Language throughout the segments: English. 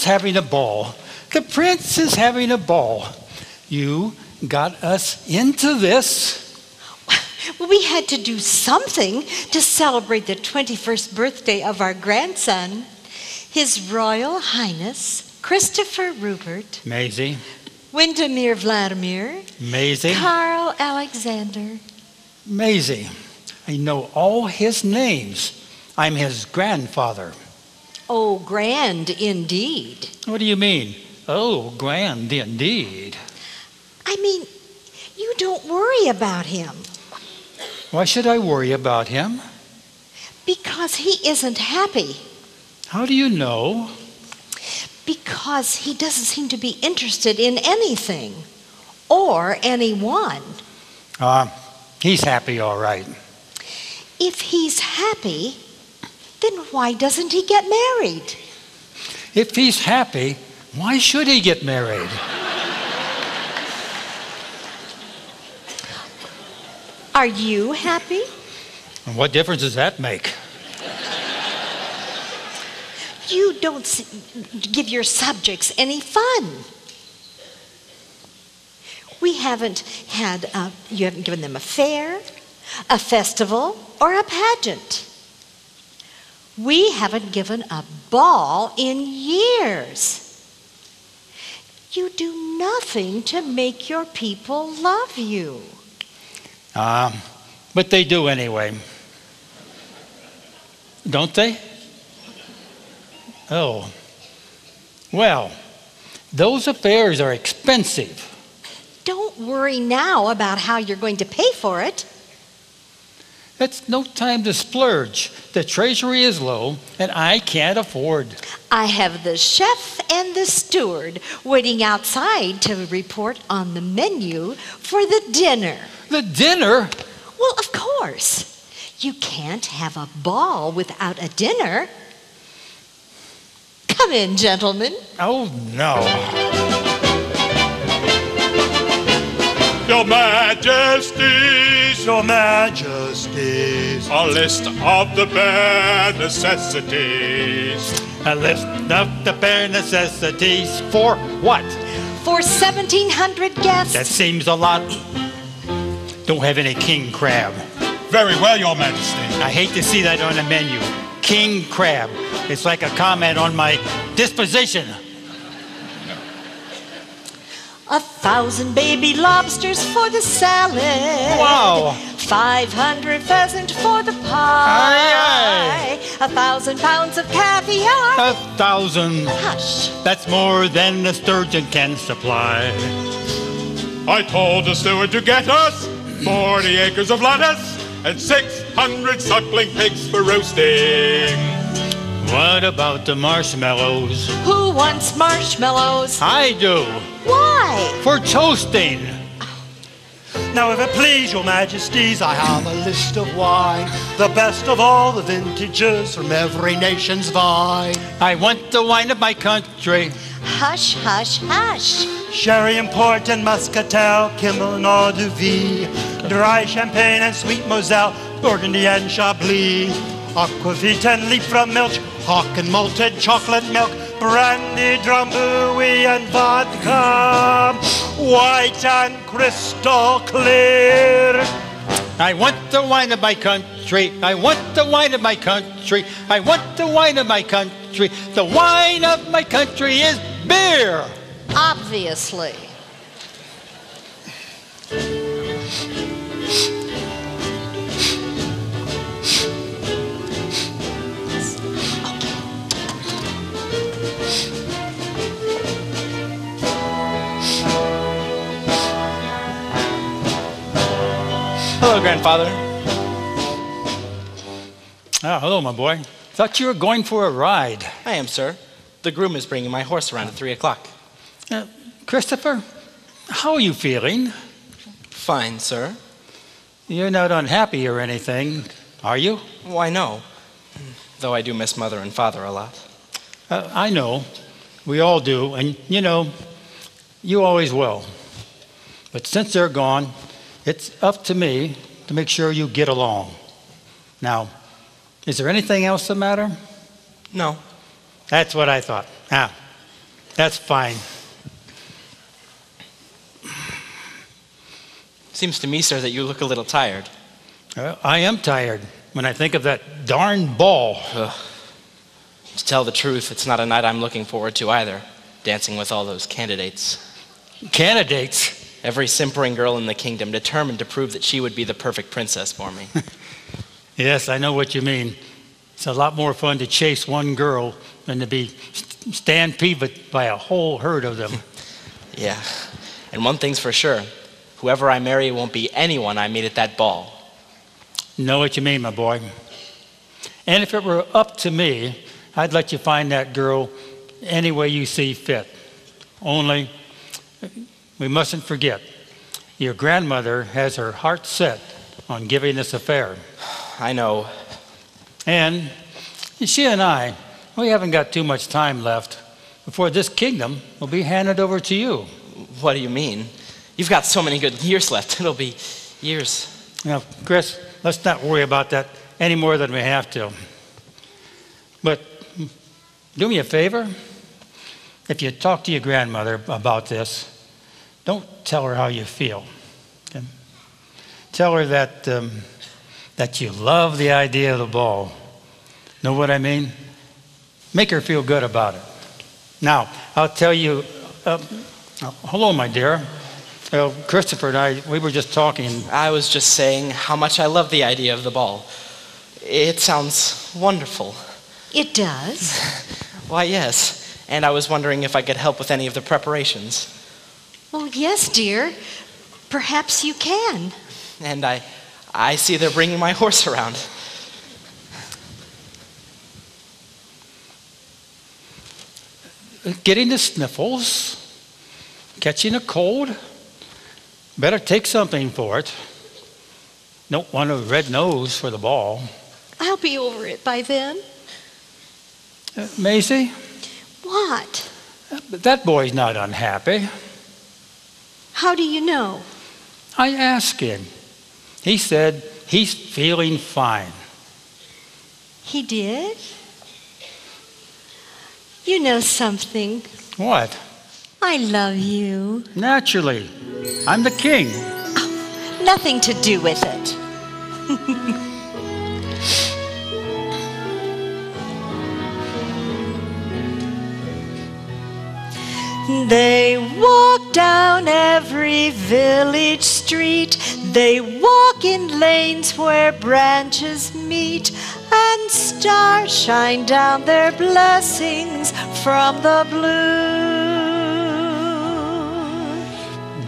having a ball. The prince is having a ball. You got us into this. Well, we had to do something to celebrate the 21st birthday of our grandson, His Royal Highness Christopher Rupert, Maisie. Windermere Vladimir, Maisie. Carl Alexander. Maisie, I know all his names. I'm his grandfather. Oh, grand indeed. What do you mean? Oh, grand indeed. I mean, you don't worry about him. Why should I worry about him? Because he isn't happy. How do you know? Because he doesn't seem to be interested in anything or anyone. He's happy, all right. If he's happy, then why doesn't he get married? If he's happy, why should he get married? Are you happy? What difference does that make? You don't give your subjects any fun. You haven't given them a fair, a festival, or a pageant. We haven't given a ball in years. You do nothing to make your people love you. But they do anyway. Don't they? Oh. Well, those affairs are expensive. Don't worry now about how you're going to pay for it. It's no time to splurge. The treasury is low, and I can't afford. I have the chef and the steward waiting outside to report on the menu for the dinner. The dinner? Well, of course. You can't have a ball without a dinner. Come in, gentlemen. Oh, no. Your Majesties, Your Majesties, a list of the bare necessities. A list of the bare necessities for what? For 1,700 guests. That seems a lot. Don't have any king crab. Very well, Your Majesty. I hate to see that on the menu. King crab. It's like a comment on my disposition. 1,000 baby lobsters for the salad. Wow. 500 pheasant for the pie. Aye, 1,000 pounds of caviar. 1,000. Hush. That's more than the sturgeon can supply. I told the steward to get us 40 acres of lettuce and 600 suckling pigs for roasting. What about the marshmallows? Who wants marshmallows? I do. Why? For toasting. Now if it please your majesties, I have a list of wine, the best of all the vintages from every nation's vine. I want the wine of my country. Hush, hush, hush. Sherry and port and muscatel, Kimmel and eau de vie, dry champagne and sweet moselle, Burgundy and Chablis, aquavit and Liefra milk, hock and malted chocolate milk, brandy, drambuie and vodka, white and crystal clear. I want the wine of my country. I want the wine of my country. I want the wine of my country. The wine of my country is beer. Obviously. Hello, Grandfather. Oh, hello, my boy. Thought you were going for a ride. I am, sir. The groom is bringing my horse around at 3 o'clock. Christopher, how are you feeling? Fine, sir. You're not unhappy or anything, are you? Why, no. Though I do miss Mother and Father a lot. I know. We all do. And, you know, you always will. But since they're gone, it's up to me to make sure you get along. Now, is there anything else the matter? No. That's what I thought. That's fine. Seems to me, sir, that you look a little tired. I am tired when I think of that darn ball. To tell the truth, it's not a night I'm looking forward to either, dancing with all those candidates. Candidates? Every simpering girl in the kingdom determined to prove that she would be the perfect princess for me. Yes, I know what you mean. It's a lot more fun to chase one girl than to be stampeded by a whole herd of them. Yeah, and one thing's for sure. Whoever I marry won't be anyone I meet at that ball. Know what you mean, my boy. And if it were up to me, I'd let you find that girl any way you see fit. Only, we mustn't forget, your grandmother has her heart set on giving this affair. I know. And she and I, we haven't got too much time left before this kingdom will be handed over to you. What do you mean? You've got so many good years left. It'll be years. Now, Chris, let's not worry about that any more than we have to. But do me a favor. If you talk to your grandmother about this, don't tell her how you feel. Okay? Tell her that you love the idea of the ball. Know what I mean? Make her feel good about it. Now, I'll tell you, hello, my dear. Christopher and I, we were just talking. I was just saying how much I love the idea of the ball. It sounds wonderful. It does? Why, yes. And I was wondering if I could help with any of the preparations. Well, yes, dear. Perhaps you can. And I see they're bringing my horse around. Getting the sniffles, catching a cold. Better take something for it. Don't want a red nose for the ball. I'll be over it by then. Maisie? What? That boy's not unhappy. How do you know? I asked him. He said he's feeling fine. He did? You know something. What? I love you. Naturally. I'm the king. Oh, nothing to do with it. They walk down every village street. They walk in lanes where branches meet, and stars shine down their blessings from the blue.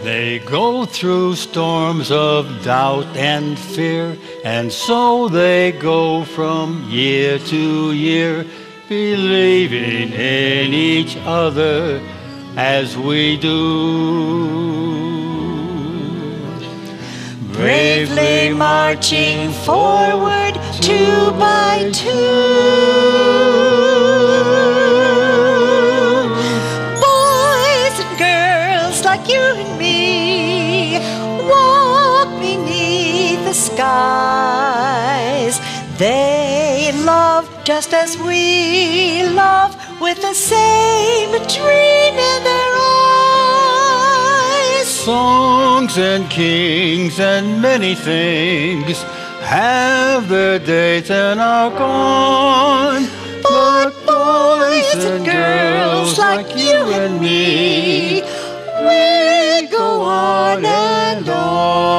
They go through storms of doubt and fear, and so they go from year to year, believing in each other as we do. Bravely marching forward, two by two. Boys and girls like you and me walk beneath the skies. They love just as we love, with the same dream in their eyes. Songs and kings and many things have their days and are gone. But boys and girls like you and me, we go on and on.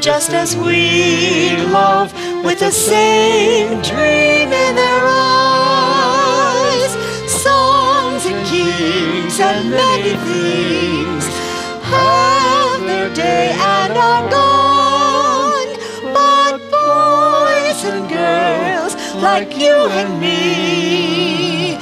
Just as we love, with the same dream in their eyes. So toys and many things have their day and are gone. But boys and girls like you and me